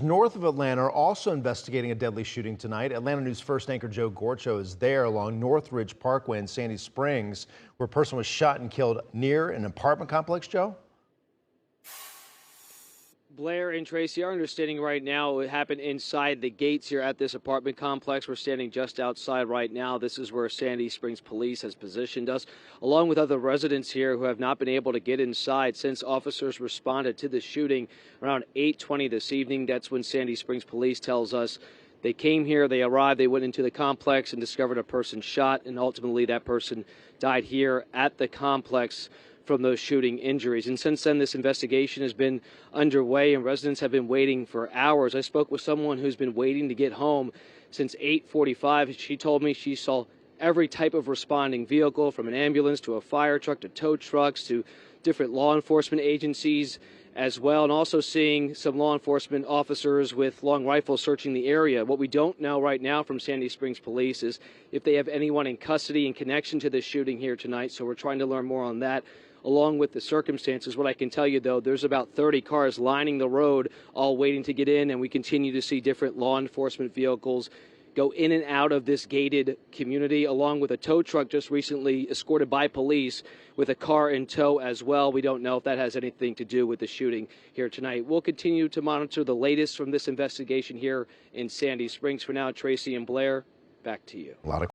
North of Atlanta are also investigating a deadly shooting tonight. Atlanta News First anchor Joe Gorcho is there along Northridge Parkway in Sandy Springs, where a person was shot and killed near an apartment complex. Joe? Blair and Tracy, our understanding right now, it happened inside the gates here at this apartment complex. We're standing just outside right now. This is where Sandy Springs Police has positioned us, along with other residents here who have not been able to get inside since officers responded to the shooting around 8:20 this evening. That's when Sandy Springs Police tells us they came here, they arrived, they went into the complex and discovered a person shot, and ultimately that person died here at the complex from those shooting injuries. And since then, this investigation has been underway and residents have been waiting for hours. I spoke with someone who's been waiting to get home since 8:45. She told me she saw every type of responding vehicle, from an ambulance to a fire truck to tow trucks to different law enforcement agencies as well, and also seeing some law enforcement officers with long rifles searching the area. What we don't know right now from Sandy Springs Police is if they have anyone in custody in connection to this shooting here tonight, so we're trying to learn more on that, along with the circumstances. What I can tell you, though, there's about 30 cars lining the road, all waiting to get in, and we continue to see different law enforcement vehicles go in and out of this gated community, along with a tow truck just recently escorted by police with a car in tow as well. We don't know if that has anything to do with the shooting here tonight. We'll continue to monitor the latest from this investigation here in Sandy Springs. For now, Tracy and Blair, back to you. A lot of